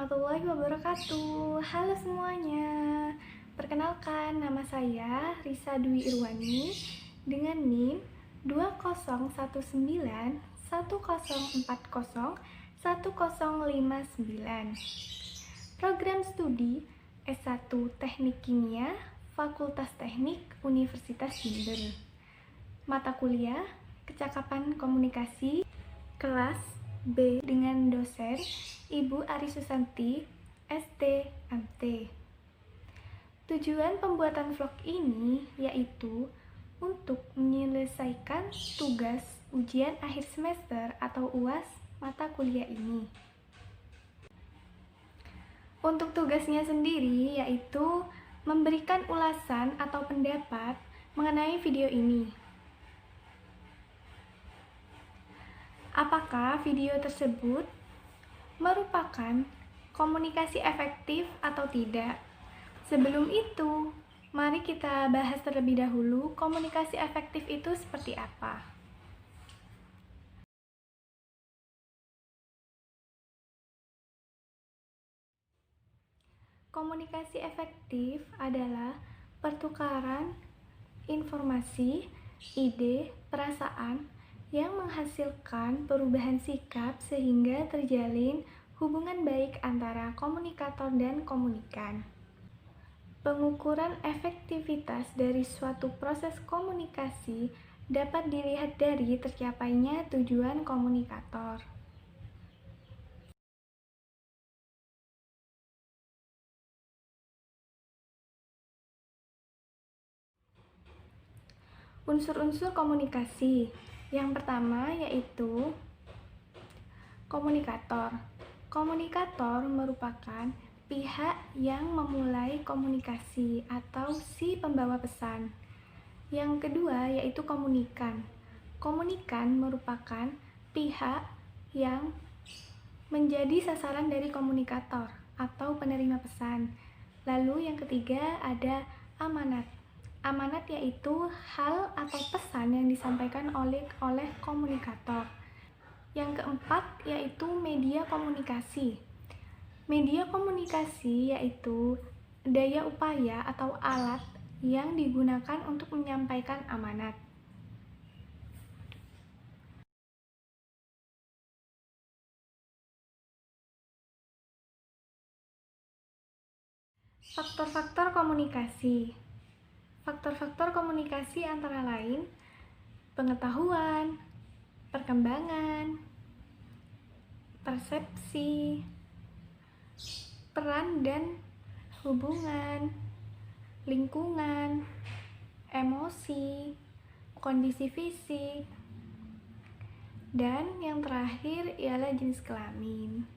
warahmatullahi wabarakatuh. Halo semuanya. Perkenalkan, nama saya Risa Dwi Irwani dengan NIM 201910401059. Program studi S1 Teknik Kimia, Fakultas Teknik Universitas Jember. Mata kuliah Kecakapan Komunikasi, kelas B dengan dosen Ibu Ari Susanti, STMT. Tujuan pembuatan vlog ini yaitu untuk menyelesaikan tugas ujian akhir semester atau UAS mata kuliah ini. Untuk tugasnya sendiri yaitu memberikan ulasan atau pendapat mengenai video ini. Apakah video tersebut merupakan komunikasi efektif atau tidak? Sebelum itu, mari kita bahas terlebih dahulu komunikasi efektif itu seperti apa. Komunikasi efektif adalah pertukaran informasi, ide, perasaan yang menghasilkan perubahan sikap sehingga terjalin hubungan baik antara komunikator dan komunikan. Pengukuran efektivitas dari suatu proses komunikasi dapat dilihat dari tercapainya tujuan komunikator. Unsur-unsur komunikasi. Yang pertama yaitu komunikator. Komunikator merupakan pihak yang memulai komunikasi atau si pembawa pesan. Yang kedua yaitu komunikan. Komunikan merupakan pihak yang menjadi sasaran dari komunikator atau penerima pesan. Lalu yang ketiga ada amanat. Amanat yaitu hal atau pesan yang disampaikan oleh komunikator. Yang keempat yaitu media komunikasi. Media komunikasi yaitu daya upaya atau alat yang digunakan untuk menyampaikan amanat. Faktor-faktor komunikasi. Faktor-faktor komunikasi antara lain pengetahuan, perkembangan, persepsi, peran dan hubungan, lingkungan, emosi, kondisi fisik, dan yang terakhir ialah jenis kelamin.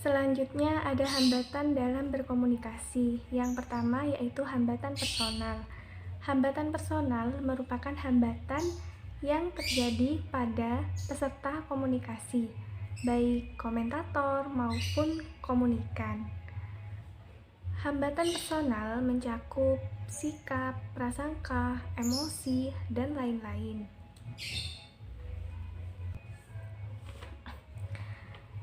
Selanjutnya ada hambatan dalam berkomunikasi. Yang pertama yaitu hambatan personal. Hambatan personal merupakan hambatan yang terjadi pada peserta komunikasi, baik komentator maupun komunikan. Hambatan personal mencakup sikap, prasangka, emosi, dan lain-lain.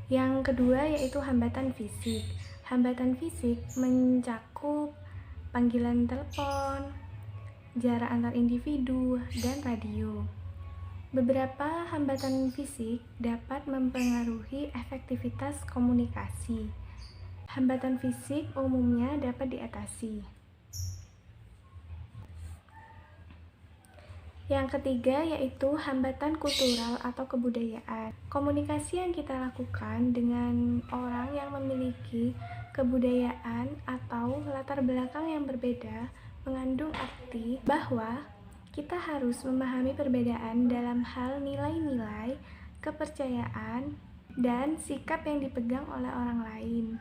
Yang kedua yaitu hambatan fisik. Hambatan fisik mencakup panggilan telepon, jarak antar individu, dan radio. Beberapa hambatan fisik dapat mempengaruhi efektivitas komunikasi. Hambatan fisik umumnya dapat diatasi. Yang ketiga yaitu hambatan kultural atau kebudayaan. Komunikasi yang kita lakukan dengan orang yang memiliki kebudayaan atau latar belakang yang berbeda mengandung arti bahwa kita harus memahami perbedaan dalam hal nilai-nilai, kepercayaan, dan sikap yang dipegang oleh orang lain.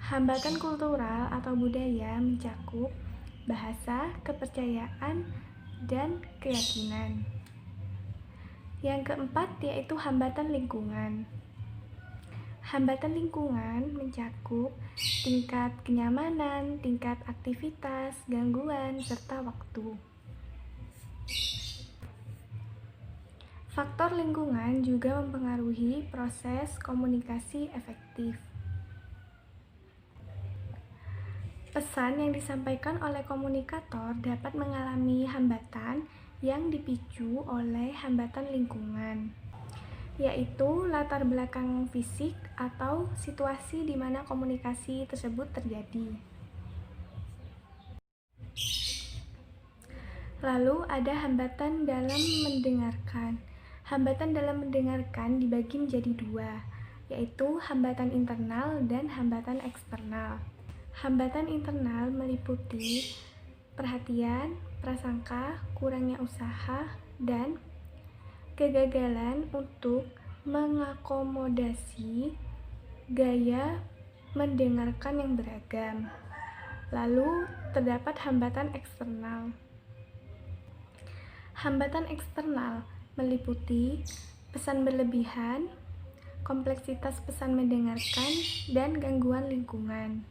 Hambatan kultural atau budaya mencakup bahasa, kepercayaan, dan keyakinan. Yang keempat yaitu hambatan lingkungan. Hambatan lingkungan mencakup tingkat kenyamanan, tingkat aktivitas, gangguan, serta waktu. Faktor lingkungan juga mempengaruhi proses komunikasi efektif. Pesan yang disampaikan oleh komunikator dapat mengalami hambatan yang dipicu oleh hambatan lingkungan, yaitu latar belakang fisik atau situasi di mana komunikasi tersebut terjadi. Lalu ada hambatan dalam mendengarkan. Hambatan dalam mendengarkan dibagi menjadi dua, yaitu hambatan internal dan hambatan eksternal. Hambatan internal meliputi perhatian, prasangka, kurangnya usaha, dan kegagalan untuk mengakomodasi gaya mendengarkan yang beragam. Lalu terdapat hambatan eksternal. Hambatan eksternal meliputi pesan berlebihan, kompleksitas pesan mendengarkan, dan gangguan lingkungan.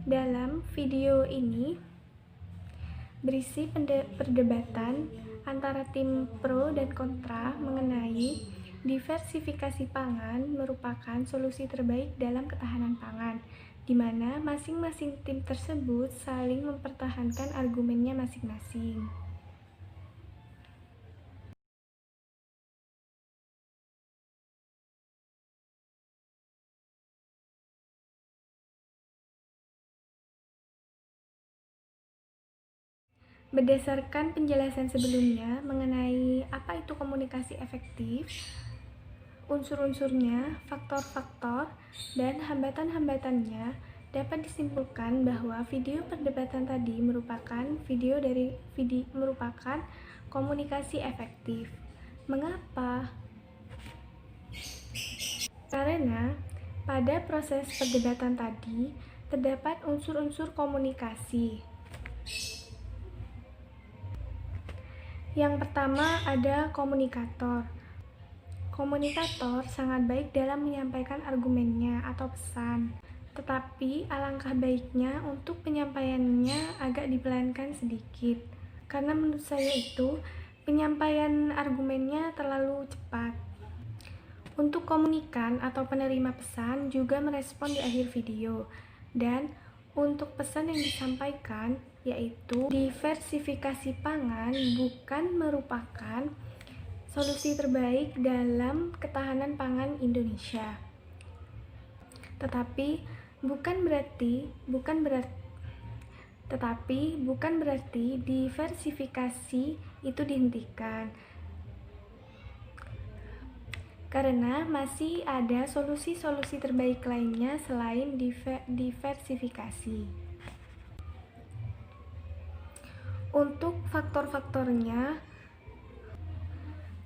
Dalam video ini berisi perdebatan antara tim pro dan kontra mengenai diversifikasi pangan merupakan solusi terbaik dalam ketahanan pangan, di mana masing-masing tim tersebut saling mempertahankan argumennya masing-masing. Berdasarkan penjelasan sebelumnya mengenai apa itu komunikasi efektif, unsur-unsurnya, faktor-faktor, dan hambatan-hambatannya, dapat disimpulkan bahwa video perdebatan tadi merupakan merupakan komunikasi efektif. Mengapa? Karena pada proses perdebatan tadi terdapat unsur-unsur komunikasi. Yang pertama ada komunikator. Komunikator sangat baik dalam menyampaikan argumennya atau pesan, tetapi alangkah baiknya untuk penyampaiannya agak dipelankan sedikit, karena menurut saya itu penyampaian argumennya terlalu cepat. Untuk komunikan atau penerima pesan juga merespon di akhir video, dan untuk pesan yang disampaikan yaitu diversifikasi pangan bukan merupakan solusi terbaik dalam ketahanan pangan Indonesia. Tetapi bukan berarti diversifikasi itu dihentikan. Karena masih ada solusi-solusi terbaik lainnya selain diversifikasi. Untuk faktor-faktornya,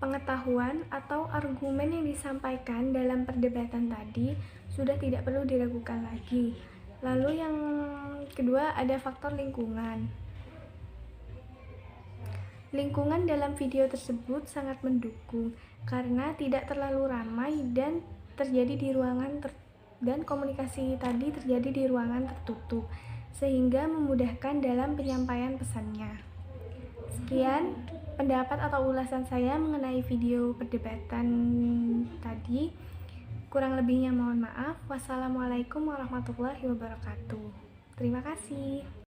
pengetahuan atau argumen yang disampaikan dalam perdebatan tadi sudah tidak perlu diragukan lagi. Lalu yang kedua ada faktor lingkungan. Lingkungan dalam video tersebut sangat mendukung karena tidak terlalu ramai dan terjadi di ruangan dan komunikasi tadi terjadi di ruangan tertutup, sehingga memudahkan dalam penyampaian pesannya. Sekian pendapat atau ulasan saya mengenai video perdebatan tadi. Kurang lebihnya mohon maaf. Wassalamualaikum warahmatullahi wabarakatuh. Terima kasih.